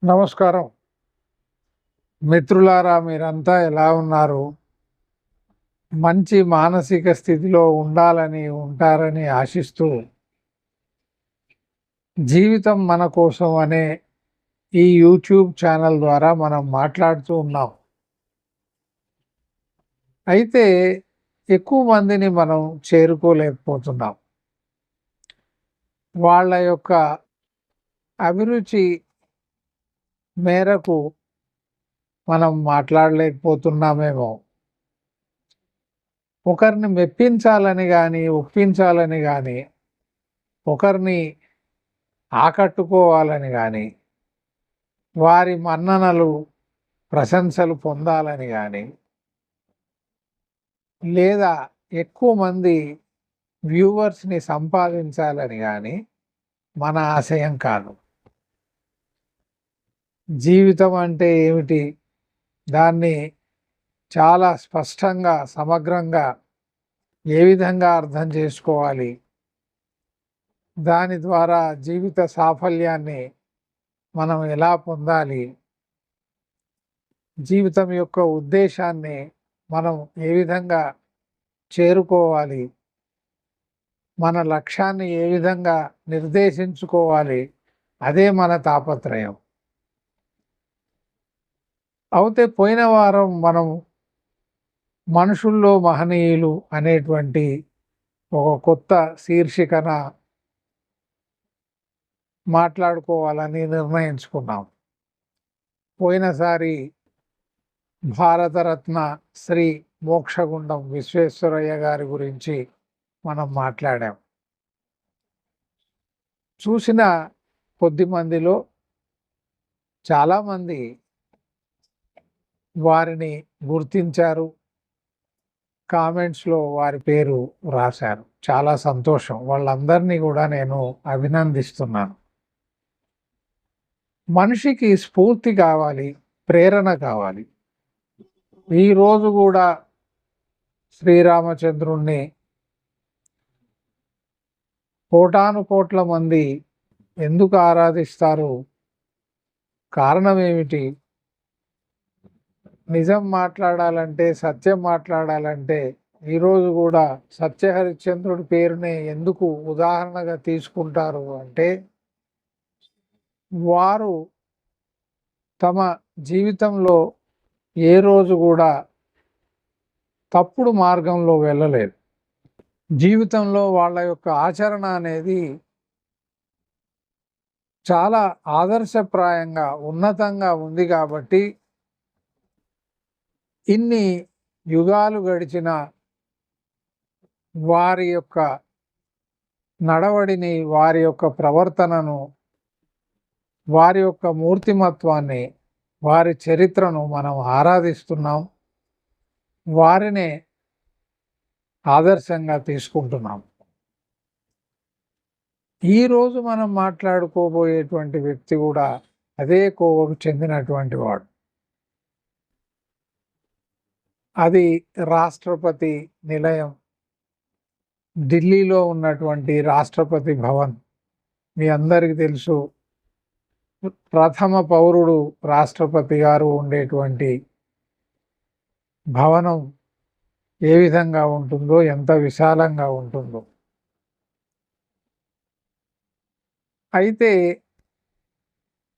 నమస్కారం మిత్రులారా, మీరంతా ఎలా ఉన్నారు? మంచి మానసిక స్థితిలో ఉంటారని ఆశిస్తూ, జీవితం మన కోసం అనే ఈ యూట్యూబ్ ఛానల్ ద్వారా మనం మాట్లాడుతూ ఉన్నాం. అయితే ఎక్కువ మందిని మనం చేరుకోలేకపోతున్నాం. వాళ్ళ యొక్క అభిరుచి మేరకు మనం మాట్లాడలేకపోతున్నామేమో. ఒకరిని మెప్పించాలని గాని, ఒప్పించాలని గాని, ఒకరిని ఆకట్టుకోవాలని గాని, వారి మన్ననలు, ప్రశంసలు పొందాలని గాని, లేదా ఎక్కువ మంది వ్యూవర్స్‌ని సంపాదించాలని గాని మన ఆశయం కాదు. జీవితం అంటే ఏమిటి? దాన్ని చాలా స్పష్టంగా, సమగ్రంగా ఏ విధంగా అర్థం చేసుకోవాలి? దాని ద్వారా జీవిత సాఫల్యాన్ని మనం ఎలా పొందాలి? జీవితం యొక్క ఉద్దేశాన్ని మనం ఏ విధంగా చేరుకోవాలి? మన లక్ష్యాన్ని ఏ విధంగా నిర్దేశించుకోవాలి? అదే మన తాపత్రయం. అయితే పోయిన వారం మనం మనుషుల్లో మహనీయులు అనేటువంటి ఒక కొత్త శీర్షికన మాట్లాడుకోవాలని నిర్ణయించుకున్నాం. పోయినసారి భారతరత్న శ్రీ మోక్షగుండం విశ్వేశ్వరయ్య గారి గురించి మనం మాట్లాడాం. చూసిన కొద్ది మందిలో చాలామంది వారిని గుర్తించారు, కామెంట్స్‌లో వారి పేరు రాశారు. చాలా సంతోషం. వాళ్ళందరినీ కూడా నేను అభినందిస్తున్నాను. మనిషికి స్ఫూర్తి కావాలి, ప్రేరణ కావాలి. ఈరోజు కూడా శ్రీరామచంద్రుణ్ణి కోటానుకోట్ల మంది ఎందుకు ఆరాధిస్తారు? కారణం ఏమిటి? నిజం మాట్లాడాలంటే, సత్యం మాట్లాడాలంటే ఈరోజు కూడా సత్యహరిశ్చంద్రుడి పేరునే ఎందుకు ఉదాహరణగా తీసుకుంటారు అంటే, వారు తమ జీవితంలో ఏ రోజు కూడా తప్పుడు మార్గంలో వెళ్ళలేదు. జీవితంలో వాళ్ళ యొక్క ఆచరణ అనేది చాలా ఆదర్శప్రాయంగా, ఉన్నతంగా ఉంది కాబట్టి ఇన్ని యుగాలు గడిచిన వారి యొక్క నడవడిని, వారి యొక్క ప్రవర్తనను, వారి యొక్క మూర్తిమత్వాన్ని, వారి చరిత్రను మనం ఆరాధిస్తున్నాం. వారినే ఆదర్శంగా తీసుకుంటున్నాం. ఈరోజు మనం మాట్లాడుకోబోయేటువంటి వ్యక్తి కూడా అదే కోవకు చెందినటువంటి వాడు. అది రాష్ట్రపతి నిలయం, ఢిల్లీలో ఉన్నటువంటి రాష్ట్రపతి భవన్. మీ అందరికీ తెలుసు, ప్రథమ పౌరుడు రాష్ట్రపతి గారు ఉండేటువంటి భవనం ఏ విధంగా ఉంటుందో, ఎంత విశాలంగా ఉంటుందో. అయితే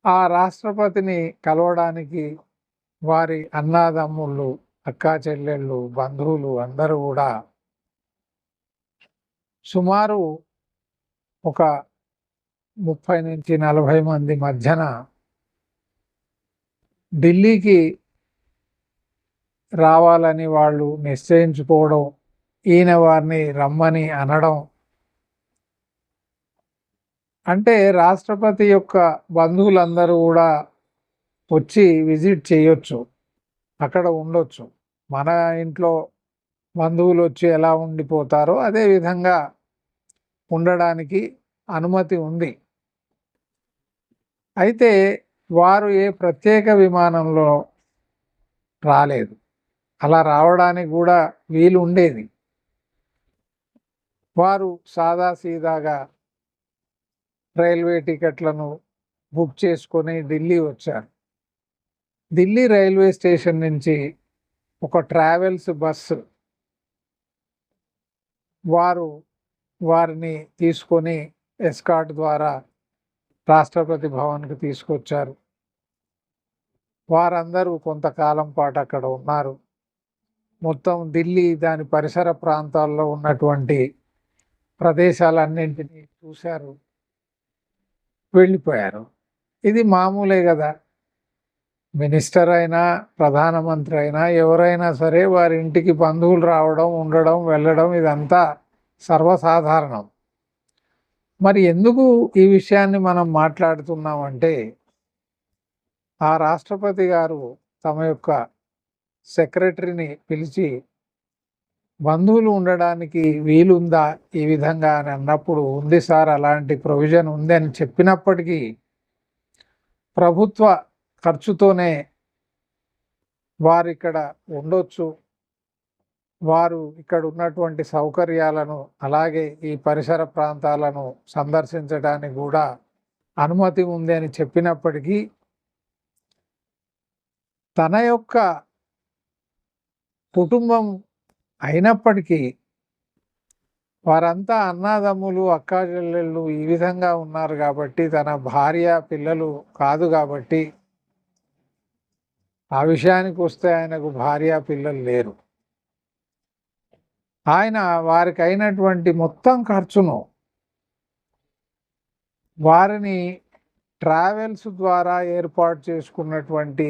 ఆ రాష్ట్రపతిని కలవడానికి వారి అన్నాదమ్ముళ్ళు, అక్కా చెల్లెళ్ళు, బంధువులు అందరూ కూడా సుమారు ఒక 30 నుంచి 40 మంది మధ్యన ఢిల్లీకి రావాలని వాళ్ళు నిశ్చయించుకోవడం, ఈయన వారిని రమ్మని అనడం. అంటే రాష్ట్రపతి యొక్క బంధువులందరూ కూడా వచ్చి విజిట్ చేయొచ్చు, అక్కడ ఉండొచ్చు. మన ఇంట్లో బంధువులు వచ్చి ఎలా ఉండిపోతారో అదే విధంగా ఉండడానికి అనుమతి ఉంది. అయితే వారు ఏ ప్రత్యేక విమానంలో రాలేదు. అలా రావడానికి కూడా వీలు ఉండేది. వారు సాదాసీదాగా రైల్వే టికెట్లను బుక్ చేసుకొని ఢిల్లీ వచ్చారు. ఢిల్లీ రైల్వే స్టేషన్ నుంచి ఒక ట్రావెల్స్ బస్సు వారిని తీసుకొని ఎస్కార్ట్ ద్వారా రాష్ట్రపతి భవన్కి తీసుకొచ్చారు. వారందరూ కొంతకాలం పాటు అక్కడ ఉన్నారు. మొత్తం ఢిల్లీ దాని పరిసర ప్రాంతాల్లో ఉన్నటువంటి ప్రదేశాలన్నింటినీ చూశారు, వెళ్ళిపోయారు. ఇది మామూలే కదా. మినిస్టర్ అయినా ప్రధానమంత్రి అయినా ఎవరైనా సరే వారి ఇంటికి బంధువులు రావడం, ఉండడం, వెళ్ళడం ఇదంతా సర్వసాధారణం. మరి ఎందుకు ఈ విషయాన్ని మనం మాట్లాడుతున్నామంటే, ఆ రాష్ట్రపతి గారు తమ యొక్క సెక్రటరీని పిలిచి బంధువులు ఉండడానికి వీలుందా ఈ విధంగా అని అన్నప్పుడు, ఉంది సార్, అలాంటి ప్రొవిజన్ ఉంది అని చెప్పినప్పటికీ ప్రభుత్వ ఖర్చుతోనే వారు ఇక్కడ ఉండొచ్చు, వారు ఇక్కడ ఉన్నటువంటి సౌకర్యాలను అలాగే ఈ పరిసర ప్రాంతాలను సందర్శించడానికి కూడా అనుమతి ఉంది అని చెప్పినప్పటికీ తన యొక్క కుటుంబం అయినప్పటికీ వారంతా అన్నాదమ్ములు, అక్కా చెల్లెళ్ళు ఈ విధంగా ఉన్నారు కాబట్టి, తన భార్య పిల్లలు కాదు కాబట్టి, ఆ విషయానికి వస్తే ఆయనకు భార్య పిల్లలు లేరు. ఆయన వారికి అయినటువంటి మొత్తం ఖర్చును వారిని ట్రావెల్స్ ద్వారా ఏర్పాటు చేసుకున్నటువంటి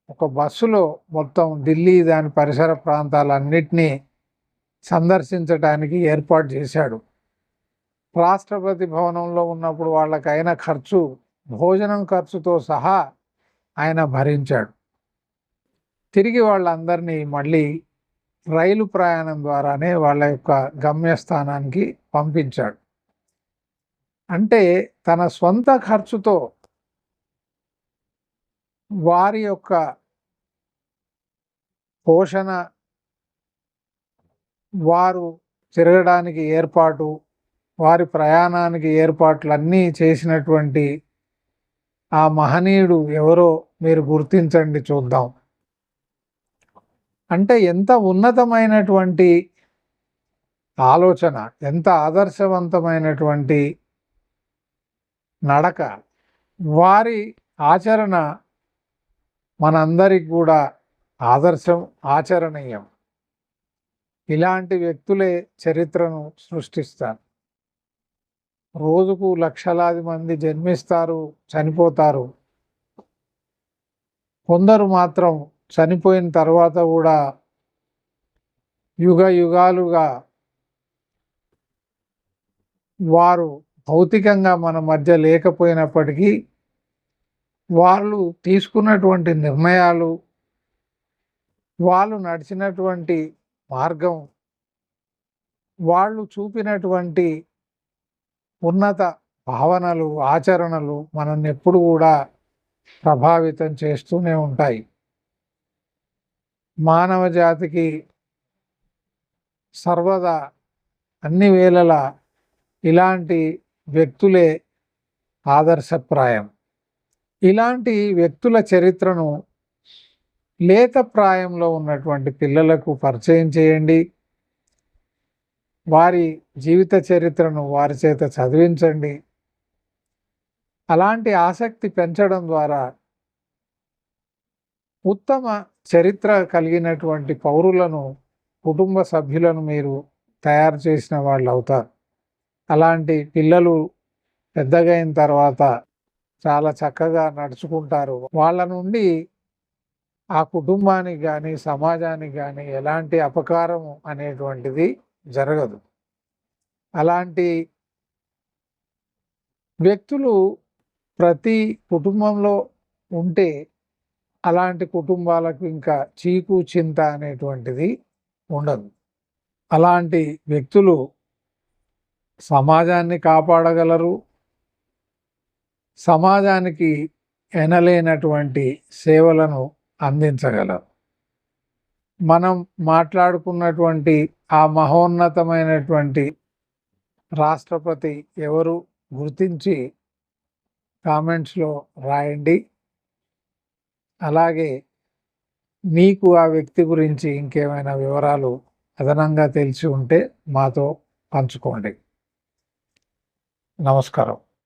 ఒక బస్సులో మొత్తం ఢిల్లీ దాని పరిసర ప్రాంతాలన్నిటినీ సందర్శించడానికి ఏర్పాటు చేశాడు. రాష్ట్రపతి భవనంలో ఉన్నప్పుడు వాళ్ళకైన ఖర్చు, భోజనం ఖర్చుతో సహా ఆయన భరించాడు. తిరిగి వాళ్ళందరినీ మళ్ళీ రైలు ప్రయాణం ద్వారానే వాళ్ళ యొక్క గమ్యస్థానానికి పంపించాడు. అంటే తన సొంత ఖర్చుతో వారి యొక్క పోషణ, వారు తిరగడానికి ఏర్పాటు, వారి ప్రయాణానికి ఏర్పాట్లన్నీ చేసినటువంటి ఆ మహనీయుడు ఎవరో మీరు గుర్తించండి చూద్దాం. అంటే ఎంత ఉన్నతమైనటువంటి ఆలోచన, ఎంత ఆదర్శవంతమైనటువంటి నడక, వారి ఆచరణ మనందరికి కూడా ఆదర్శం, ఆచరణీయం. ఇలాంటి వ్యక్తులే చరిత్రను సృష్టిస్తారు. రోజుకు లక్షలాది మంది జన్మిస్తారు, చనిపోతారు. కొందరు మాత్రం చనిపోయిన తర్వాత కూడా యుగ యుగాలుగా వారు భౌతికంగా మన మధ్య లేకపోయినప్పటికీ వాళ్ళు తీసుకున్నటువంటి నిర్ణయాలు, వాళ్ళు నడిచినటువంటి మార్గం, వాళ్ళు చూపినటువంటి ఉన్నత భావనలు, ఆచరణలు మనల్ని ఎప్పుడు కూడా ప్రభావితం చేస్తూనే ఉంటాయి. మానవ జాతికి సర్వదా అన్ని వేళలా ఇలాంటి వ్యక్తులే ఆదర్శప్రాయం. ఇలాంటి వ్యక్తుల చరిత్రను లేత ప్రాయంలో ఉన్నటువంటి పిల్లలకు పరిచయం చేయండి. వారి జీవిత చరిత్రను వారి చేత చదివించండి. అలాంటి ఆసక్తి పెంచడం ద్వారా ఉత్తమ చరిత్ర కలిగినటువంటి పౌరులను, కుటుంబ సభ్యులను మీరు తయారు చేసిన వాళ్ళు అవుతారు. అలాంటి పిల్లలు పెద్దగా అయిన తర్వాత చాలా చక్కగా నడుచుకుంటారు. వాళ్ళ నుండి ఆ కుటుంబానికి కానీ, సమాజానికి కానీ ఎలాంటి అపకారం అనేటువంటిది జరగదు. అలాంటి వ్యక్తులు ప్రతి కుటుంబంలో ఉంటే అలాంటి కుటుంబాలకు ఇంకా చీకు చింత అనేటువంటిది ఉండదు. అలాంటి వ్యక్తులు సమాజాన్ని కాపాడగలరు, సమాజానికి ఎనలేనటువంటి సేవలను అందించగలరు. మనం మాట్లాడుకున్నటువంటి ఆ మహోన్నతమైనటువంటి రాష్ట్రపతి ఎవరు గుర్తించి కామెంట్స్లో రాయండి. అలాగే మీకు ఆ వ్యక్తి గురించి ఇంకేమైనా వివరాలు అదనంగా తెలిసి ఉంటే మాతో పంచుకోండి. నమస్కారం.